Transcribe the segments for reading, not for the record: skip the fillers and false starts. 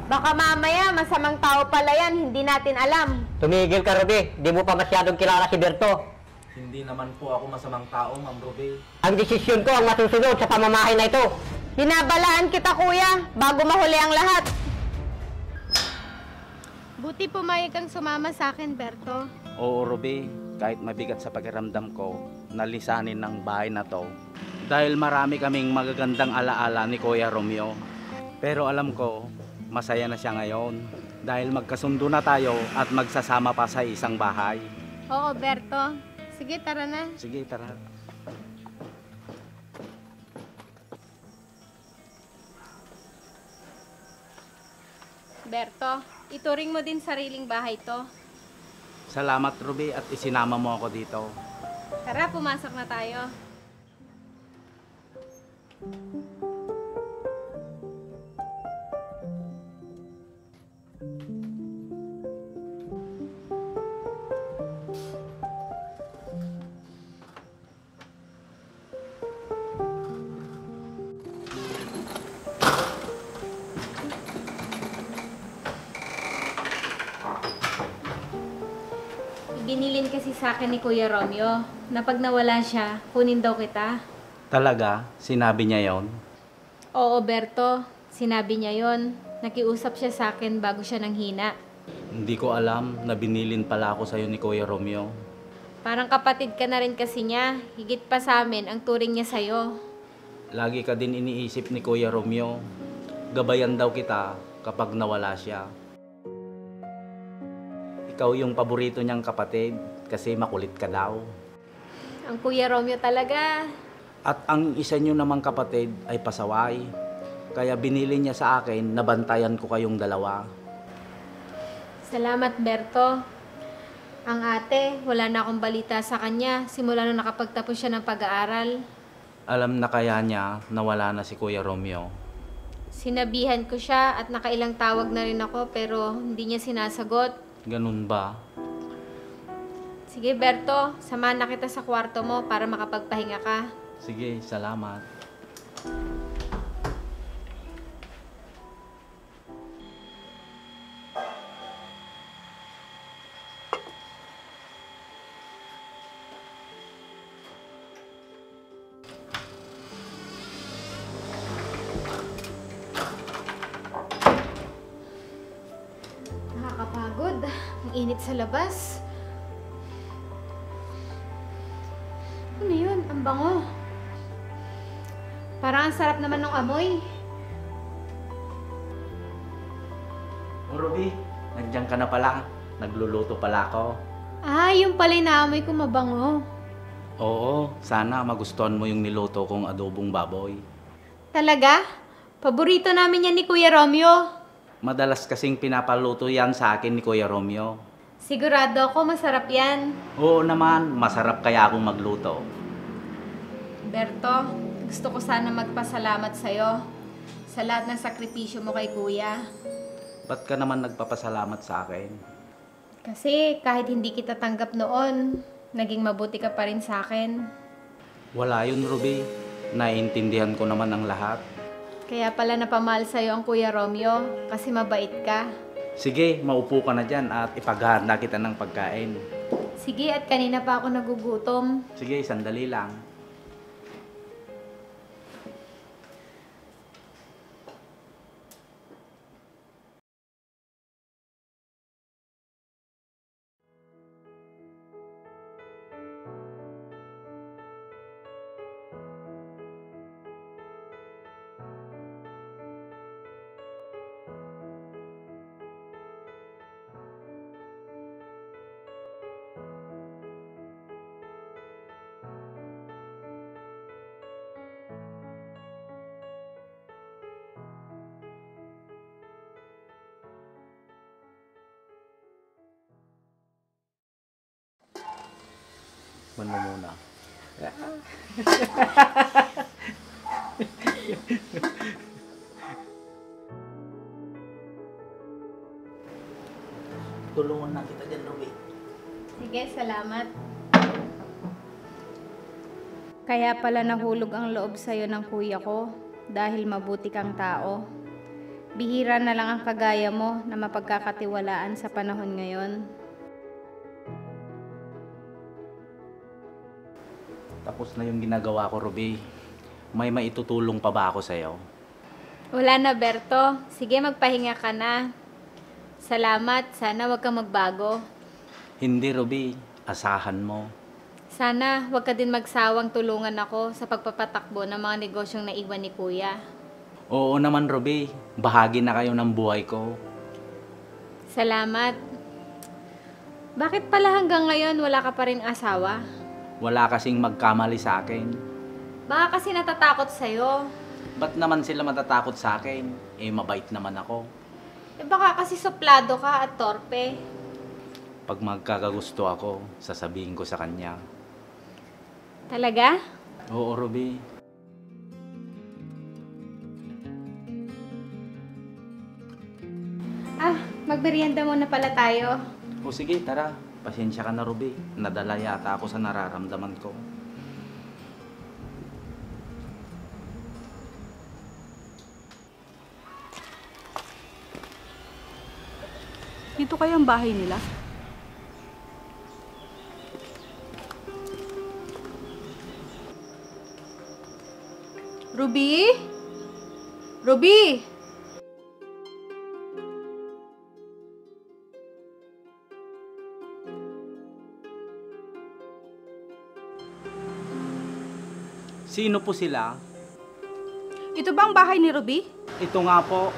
Baka mamaya masamang tao pala yan, hindi natin alam. Tumigil ka, Ruby. Di mo pa masyadong kilala si Berto. Hindi naman po ako masamang tao, Ma'am Ruby. Ang desisyon ko ang masusunod sa pamamahay na ito. Binabalaan kita, kuya, bago mahuli ang lahat. Buti pumayag kang sumama sa akin, Berto. Oo, Ruby. Kahit mabigat sa pakiramdam ko, nalisanin ng bahay na to. Dahil marami kaming magagandang alaala ni Kuya Romeo. Pero alam ko, masaya na siya ngayon. Dahil magkasundo na tayo at magsasama pa sa isang bahay. Oo, Berto. Sige, tara na. Sige, tara. Berto, ituring mo din sariling bahay to. Salamat, Ruby, at isinama mo ako dito. Tara, pumasok na tayo. Binilin kasi sa akin ni Kuya Romeo na pag nawala siya, kunin daw kita. Talaga? Sinabi niya yon? Oo, Berto. Sinabi niya yon. Nakiusap siya sa akin bago siya nanghina. Hindi ko alam na binilin pala ako sa'yo ni Kuya Romeo. Parang kapatid ka na rin kasi niya. Higit pa sa amin ang turing niya sa'yo. Lagi ka din iniisip ni Kuya Romeo. Gabayan daw kita kapag nawala siya. Ikaw yung paborito niyang kapatid kasi makulit ka daw. Ang Kuya Romeo talaga. At ang isa niyo namang kapatid ay pasaway. Kaya binili niya sa akin na bantayan ko kayong dalawa. Salamat, Berto. Ang ate, wala na akong balita sa kanya simula nung nakapagtapos siya ng pag-aaral. Alam na kaya niya na wala na si Kuya Romeo. Sinabihan ko siya at nakailang tawag na rin ako pero hindi niya sinasagot. Ganun ba? Sige, Berto, samahan na kita sa kwarto mo para makapagpahinga ka. Sige, salamat. Nakakapagod. Ang init sa labas. Ano yun? Ang bango. Parang ang sarap naman ng amoy. Oh, Ruby, nandiyan ka na pala. Nagluluto pala ako. Ah, yung pala'y naamoy ko mabango. Oo, sana magustuhan mo yung niluto kong adobong baboy. Talaga? Paborito namin yan ni Kuya Romeo. Madalas kasing pinapaluto yan sa akin ni Kuya Romeo. Sigurado ako masarap yan. Oo naman, masarap kaya akong magluto. Berto, gusto ko sana magpasalamat sa'yo sa lahat ng sakripisyo mo kay Kuya. Ba't ka naman nagpapasalamat sa akin? Kasi kahit hindi kita tanggap noon, naging mabuti ka pa rin sa akin. Wala yun, Ruby. Naiintindihan ko naman ang lahat. Kaya pala napamahal sa'yo ang Kuya Romeo kasi mabait ka. Sige, maupo ka na dyan at ipaghahanda kita ng pagkain. Sige, at kanina pa ako nagugutom. Sige, sandali lang. Man mo muna. Tulungan na kita dyan, Ruby. Sige, salamat. Kaya pala nahulog ang loob sa'yo ng kuya ko dahil mabuti kang tao. Bihira na lang ang kagaya mo na mapagkakatiwalaan sa panahon ngayon. Tapos na yung ginagawa ko, Ruby. May maitutulong pa ba ako sa'yo? Wala na, Berto. Sige, magpahinga ka na. Salamat. Sana wag kang magbago. Hindi, Ruby. Asahan mo. Sana wag ka din magsawang tulungan ako sa pagpapatakbo ng mga negosyong naiwan ni Kuya. Oo naman, Ruby. Bahagi na kayo ng buhay ko. Salamat. Bakit pala hanggang ngayon wala ka pa rin asawa? Wala kasing magkamali sa akin. Baka kasi natatakot sa'yo. Ba't naman sila matatakot sa akin? Eh, mabait naman ako. Eh baka kasi suplado ka at torpe. Pag magkakagusto ako, sasabihin ko sa kanya. Talaga? Oo, Ruby. Magmerienda muna pala tayo. O sige, tara. Pasensya ka na, Ruby. Nadala yata ako sa nararamdaman ko. Dito kaya ang bahay nila? Ruby? Ruby? Sino po sila? Ito ba ang bahay ni Ruby? Ito nga po.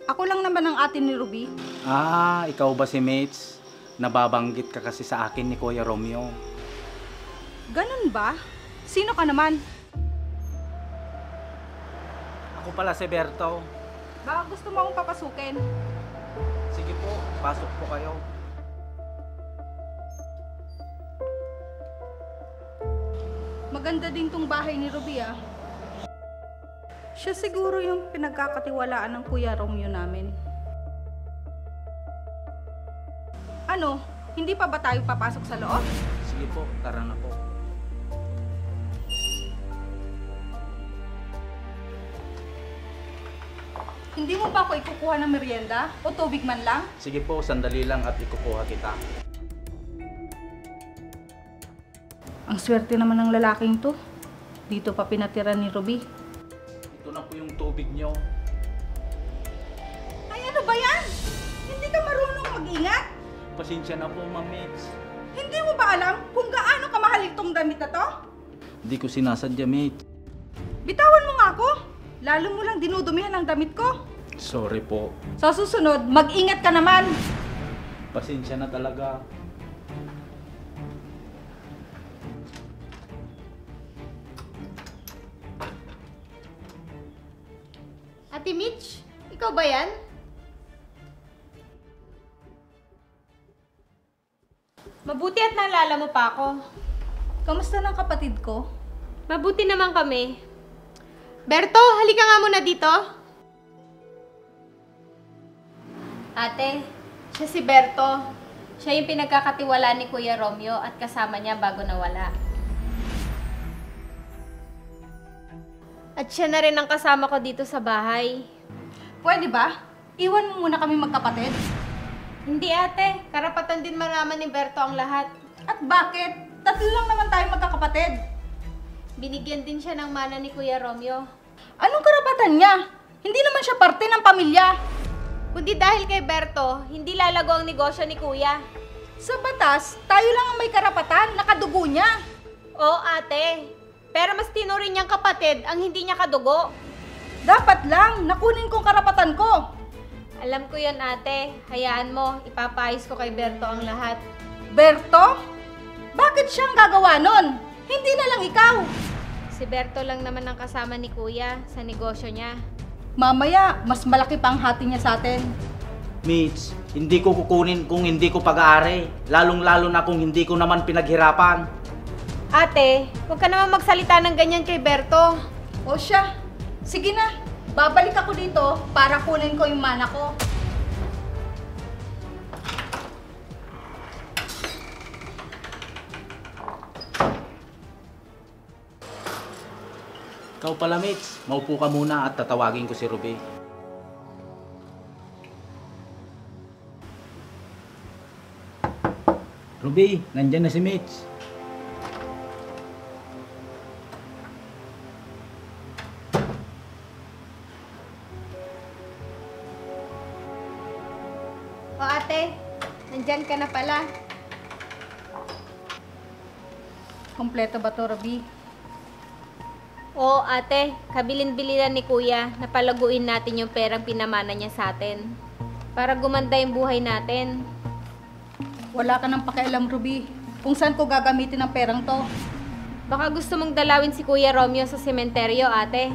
Ako lang naman ang atin ni Ruby. Ah, ikaw ba si Mates? Nababanggit ka kasi sa akin ni Kuya Romeo. Ganun ba? Sino ka naman? Ako pala si Berto. Baka gusto mo akong papasukin. Sige po, pasok po kayo. Maganda din tong bahay ni Ruby ah. Siya siguro yung pinagkakatiwalaan ng Kuya Romeo namin. Ano? Hindi pa ba tayo papasok sa loob? Sige po, tara na po. Hindi mo ba ako ikukuha ng merienda? O tubig man lang? Sige po, sandali lang at ikukuha kita. Ang swerte naman ng lalaking to. Dito pa pinatira ni Ruby. Ito na po yung tubig nyo. Ay, ano ba yan? Hindi ka marunong mag-ingat? Pasensya na po, Ma'am Mates. Hindi mo ba alam kung gaano kamahal itong damit na to? Hindi ko sinasadya, Mate. Bitawan mo nga ako. Lalo mo lang dinudumihan ang damit ko. Sorry po. Sa susunod, mag-ingat ka naman. Pasensya na talaga. Ate Mitch, ikaw ba yan? Mabuti at naalala mo pa ako. Kamusta ng kapatid ko? Mabuti naman kami. Berto, halika nga muna dito. Ate, siya si Berto. Siya yung pinagkakatiwala ni Kuya Romeo at kasama niya bago nawala. At siya na rin ang kasama ko dito sa bahay. Pwede ba? Iwan mo muna kami magkapatid. Hindi ate, karapatan din malaman ni Berto ang lahat. At bakit? Tatlo lang naman tayo magkakapatid. Binigyan din siya ng mana ni Kuya Romeo. Anong karapatan niya? Hindi naman siya parte ng pamilya. Kundi dahil kay Berto, hindi lalago ang negosyo ni Kuya. Sa batas, tayo lang ang may karapatan, nakadugo niya. Oo ate, pero mas tinuring niyang kapatid ang hindi niya kadugo. Dapat lang, nakunin kong karapatan ko. Alam ko yon ate, hayaan mo, ipapayos ko kay Berto ang lahat. Berto? Bakit siyang gagawa nun? Hindi na lang ikaw. Si Berto lang naman ang kasama ni Kuya sa negosyo niya. Mamaya, mas malaki pa ang hati niya sa atin. Mates, hindi ko kukunin kung hindi ko pag-aari. Lalong-lalo na kung hindi ko naman pinaghirapan. Ate, huwag ka naman magsalita ng ganyan kay Berto. O siya, sige na. Babalik ako dito para kunin ko yung mana ko. Ikaw pala, Mates. Maupo ka muna at tatawagin ko si Ruby. Ruby, nandyan na si Mitch. O ate, nandyan ka na pala. Kompleto ba to, Ruby? Oo ate, kabilin-bilinan ni kuya na palaguin natin yung perang pinamana niya sa atin. Para gumanda yung buhay natin. Wala ka nang pakialam, Ruby. Kung saan ko gagamitin ang perang to. Baka gusto mong dalawin si Kuya Romeo sa sementeryo ate.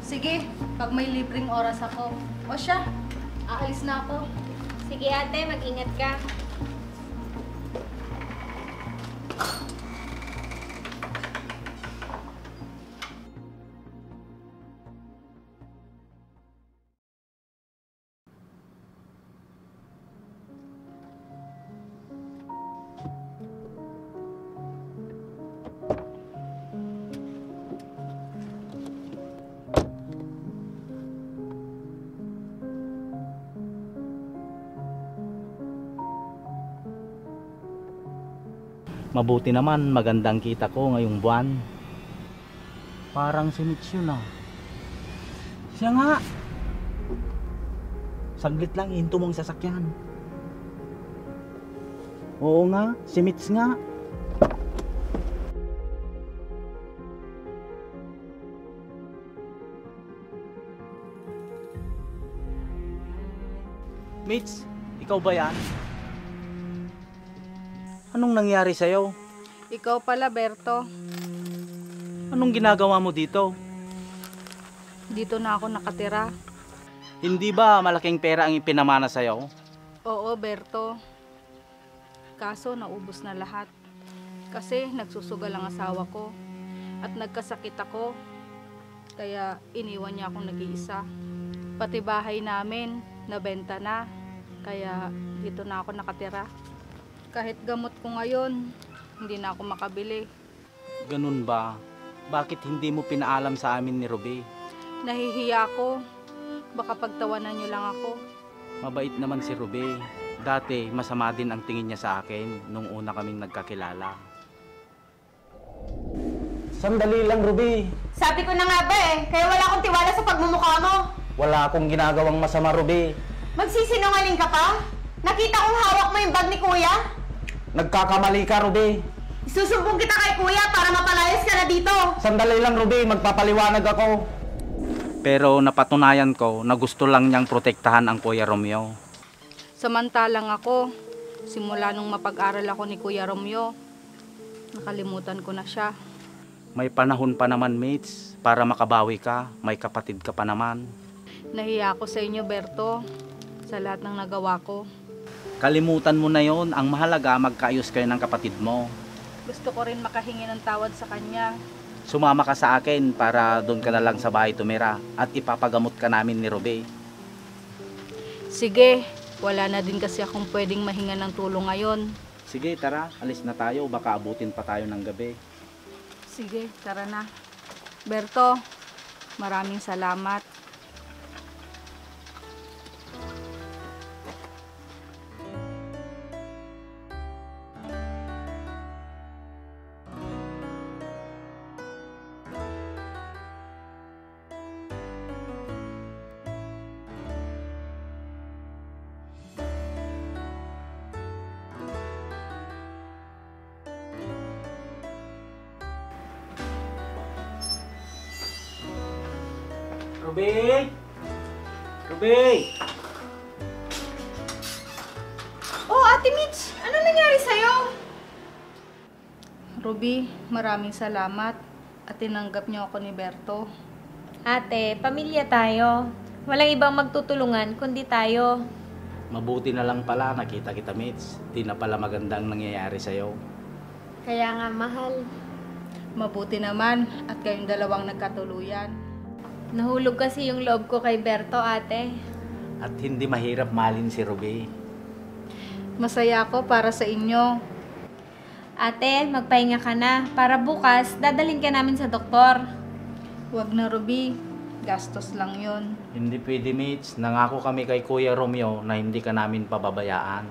Sige, pag may libreng oras ako. O siya, aalis na ako. Sige ate, mag-ingat ka. Mabuti naman, magandang kita ko ngayong buwan. Parang si Mitch yun ah. Siya nga. Saglit lang, hinto mong sasakyan. Oo nga, si Mitch nga. Mitch, ikaw ba yan? Anong nangyari sa'yo? Ikaw pala, Berto. Anong ginagawa mo dito? Dito na ako nakatira. Hindi ba malaking pera ang ipinamana sa'yo? Oo, Berto. Kaso naubos na lahat. Kasi nagsusugal ang asawa ko. At nagkasakit ako. Kaya iniwan niya akong nag-iisa. Pati bahay namin, nabenta na. Kaya dito na ako nakatira. Kahit gamot ko ngayon, hindi na ako makabili. Ganun ba? Bakit hindi mo pinaalam sa amin ni Ruby? Nahihiya ako. Baka pagtawanan niyo lang ako. Mabait naman si Ruby. Dati, masama din ang tingin niya sa akin nung una kaming nagkakilala. Sandali lang, Ruby. Sabi ko na nga ba kaya wala akong tiwala sa pagmumukha mo. Wala akong ginagawang masama, Ruby. Magsisinungaling ka pa? Nakita kong hawak mo yung bag ni kuya? Nagkakamali ka, Ruby. Isusumbong kita kay kuya para mapalayas ka na dito. Sandali lang, Ruby. Magpapaliwanag ako. Pero napatunayan ko na gusto lang niyang protektahan ang Kuya Romeo. Samantalang ako, simula nung mapag-aral ako ni Kuya Romeo, nakalimutan ko na siya. May panahon pa naman, mates, para makabawi ka. May kapatid ka pa naman. Nahiya ako sa inyo, Berto, sa lahat ng nagawa ko. Kalimutan mo na yon. Ang mahalaga, magkaayos kayo ng kapatid mo. Gusto ko rin makahingi ng tawad sa kanya. Sumama ka sa akin para doon ka na lang sa bahay tumira at ipapagamot ka namin ni Ruby. Sige, wala na din kasi akong pwedeng mahinga ng tulong ngayon. Sige, tara. Alis na tayo. Baka abutin pa tayo ng gabi. Sige, tara na. Berto, maraming salamat. Ruby! Ruby! Oh, Ate Mitch, ano nangyari sa'yo? Ruby, maraming salamat at tinanggap niyo ako ni Berto. Ate, pamilya tayo. Walang ibang magtutulungan kundi tayo. Mabuti na lang pala nakita kita, mates. Di na pala magandang nangyayari sa'yo. Kaya nga mahal. Mabuti naman at kayong dalawang nagkatuluyan. Nahulog kasi yung loob ko kay Berto, ate. At hindi mahirap mahalin si Ruby. Masaya ako para sa inyo. Ate, magpahinga ka na. Para bukas, dadalhin ka namin sa doktor. Huwag na, Ruby. Gastos lang yon. Hindi pwede, mates. Nangako kami kay Kuya Romeo na hindi ka namin pababayaan.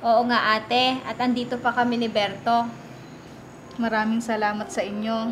Oo nga ate, at andito pa kami ni Berto. Maraming salamat sa inyo.